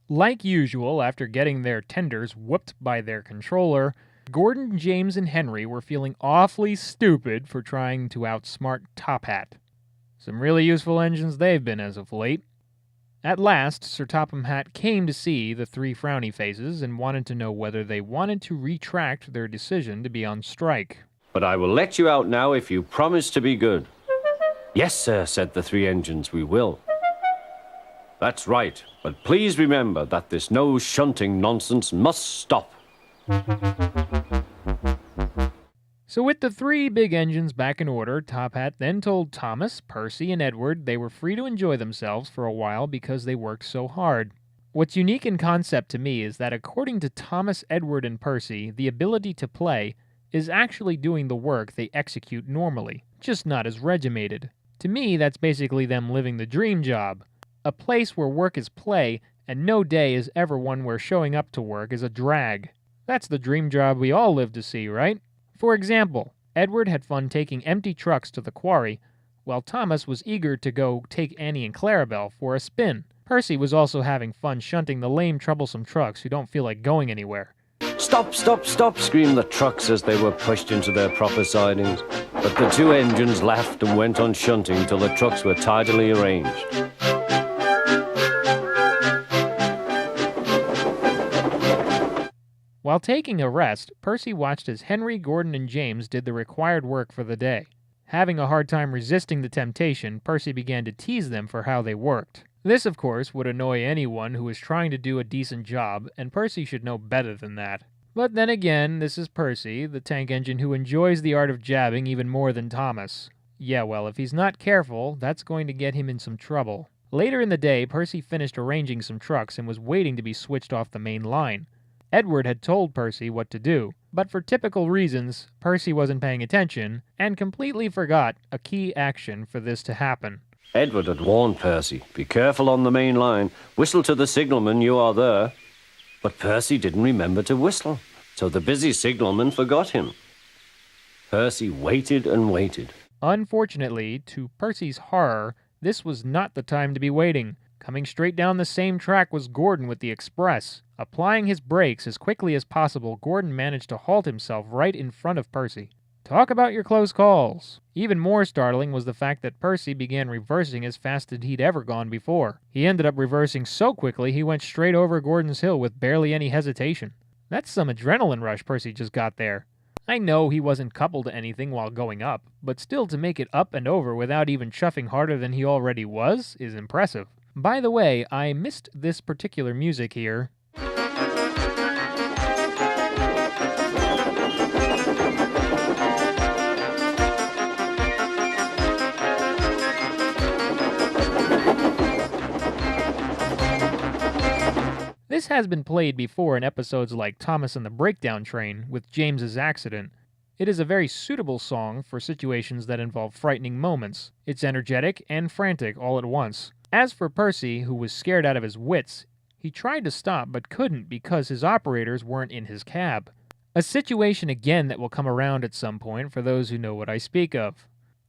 Like usual, after getting their tenders whooped by their controller, Gordon, James, and Henry were feeling awfully stupid for trying to outsmart Top Hat. Some really useful engines they've been as of late. At last, Sir Topham Hatt came to see the three frowny faces and wanted to know whether they wanted to retract their decision to be on strike. "But I will let you out now if you promise to be good." "Yes, sir," said the three engines, "we will." "That's right, but please remember that this no shunting nonsense must stop." So with the three big engines back in order, Top Hat then told Thomas, Percy, and Edward they were free to enjoy themselves for a while because they worked so hard. What's unique in concept to me is that according to Thomas, Edward, and Percy, the ability to play is actually doing the work they execute normally, just not as regimented. To me, that's basically them living the dream job. A place where work is play, and no day is ever one where showing up to work is a drag. That's the dream job we all live to see, right? For example, Edward had fun taking empty trucks to the quarry, while Thomas was eager to go take Annie and Clarabelle for a spin. Percy was also having fun shunting the lame, troublesome trucks who don't feel like going anywhere. "Stop, stop, stop," screamed the trucks as they were pushed into their proper sidings. But the two engines laughed and went on shunting till the trucks were tidily arranged. While taking a rest, Percy watched as Henry, Gordon, and James did the required work for the day. Having a hard time resisting the temptation, Percy began to tease them for how they worked. This, of course, would annoy anyone who was trying to do a decent job, and Percy should know better than that. But then again, this is Percy, the tank engine who enjoys the art of jabbing even more than Thomas. Yeah, well, if he's not careful, that's going to get him in some trouble. Later in the day, Percy finished arranging some trucks and was waiting to be switched off the main line. Edward had told Percy what to do, but for typical reasons, Percy wasn't paying attention and completely forgot a key action for this to happen. Edward had warned Percy, "Be careful on the main line. Whistle to the signalman you are there." But Percy didn't remember to whistle, so the busy signalman forgot him. Percy waited and waited. Unfortunately, to Percy's horror, this was not the time to be waiting. Coming straight down the same track was Gordon with the express. Applying his brakes as quickly as possible, Gordon managed to halt himself right in front of Percy. Talk about your close calls. Even more startling was the fact that Percy began reversing as fast as he'd ever gone before. He ended up reversing so quickly he went straight over Gordon's hill with barely any hesitation. That's some adrenaline rush Percy just got there. I know he wasn't coupled to anything while going up, but still to make it up and over without even chuffing harder than he already was is impressive. By the way, I missed this particular music here. This has been played before in episodes like Thomas and the Breakdown Train with James's accident. It is a very suitable song for situations that involve frightening moments. It's energetic and frantic all at once. As for Percy, who was scared out of his wits, he tried to stop but couldn't because his operators weren't in his cab. A situation again that will come around at some point for those who know what I speak of.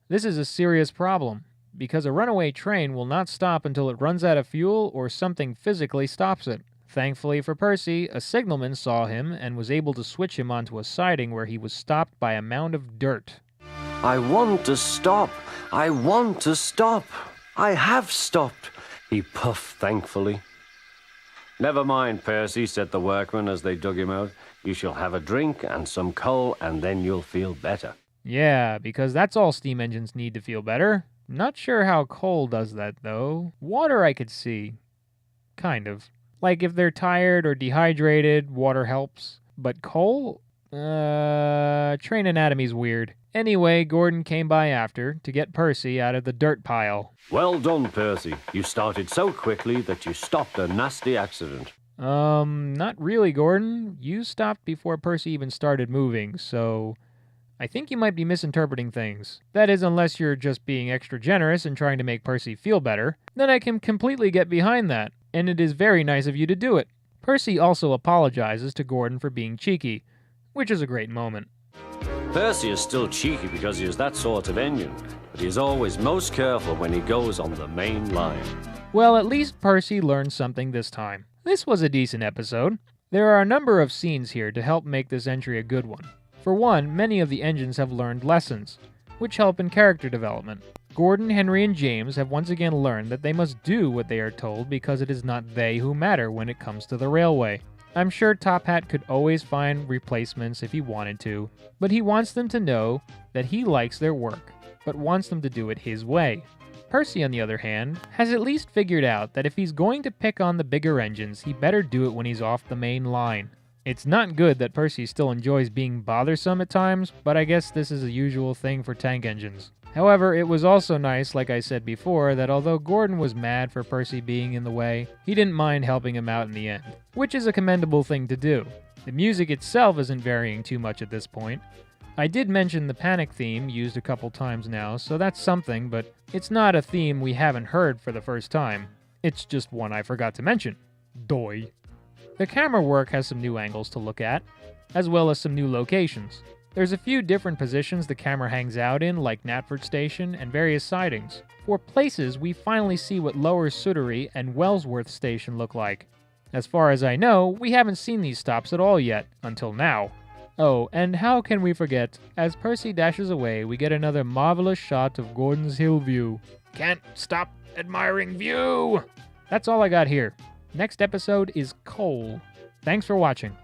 This is a serious problem, because a runaway train will not stop until it runs out of fuel or something physically stops it. Thankfully for Percy, a signalman saw him and was able to switch him onto a siding where he was stopped by a mound of dirt. "I want to stop. I want to stop. I have stopped," he puffed thankfully. "Never mind, Percy," said the workman as they dug him out. "You shall have a drink and some coal, and then you'll feel better." Yeah, because that's all steam engines need to feel better. Not sure how coal does that, though. Water I could see. Kind of. Like if they're tired or dehydrated, water helps. But coal? Train anatomy's weird. Anyway, Gordon came by after to get Percy out of the dirt pile. "Well done, Percy. You started so quickly that you stopped a nasty accident." Not really, Gordon. You stopped before Percy even started moving, so I think you might be misinterpreting things. That is, unless you're just being extra generous and trying to make Percy feel better. Then I can completely get behind that, and it is very nice of you to do it. Percy also apologizes to Gordon for being cheeky, which is a great moment. Percy is still cheeky because he is that sort of engine, but he is always most careful when he goes on the main line. Well, at least Percy learned something this time. This was a decent episode. There are a number of scenes here to help make this entry a good one. For one, many of the engines have learned lessons, which help in character development. Gordon, Henry, and James have once again learned that they must do what they are told because it is not they who matter when it comes to the railway. I'm sure Top Hat could always find replacements if he wanted to, but he wants them to know that he likes their work, but wants them to do it his way. Percy, on the other hand, has at least figured out that if he's going to pick on the bigger engines, he better do it when he's off the main line. It's not good that Percy still enjoys being bothersome at times, but I guess this is a usual thing for tank engines. However, it was also nice, like I said before, that although Gordon was mad for Percy being in the way, he didn't mind helping him out in the end, which is a commendable thing to do. The music itself isn't varying too much at this point. I did mention the panic theme used a couple times now, so that's something, but it's not a theme we haven't heard for the first time. It's just one I forgot to mention. Doi. The camera work has some new angles to look at, as well as some new locations. There's a few different positions the camera hangs out in, like Knapford Station and various sidings. For places, we finally see what Lower Suttery and Wellsworth Station look like. As far as I know, we haven't seen these stops at all yet, until now. Oh, and how can we forget, as Percy dashes away, we get another marvelous shot of Gordon's hill view. Can't stop admiring view! That's all I got here. Next episode is Coal. Thanks for watching.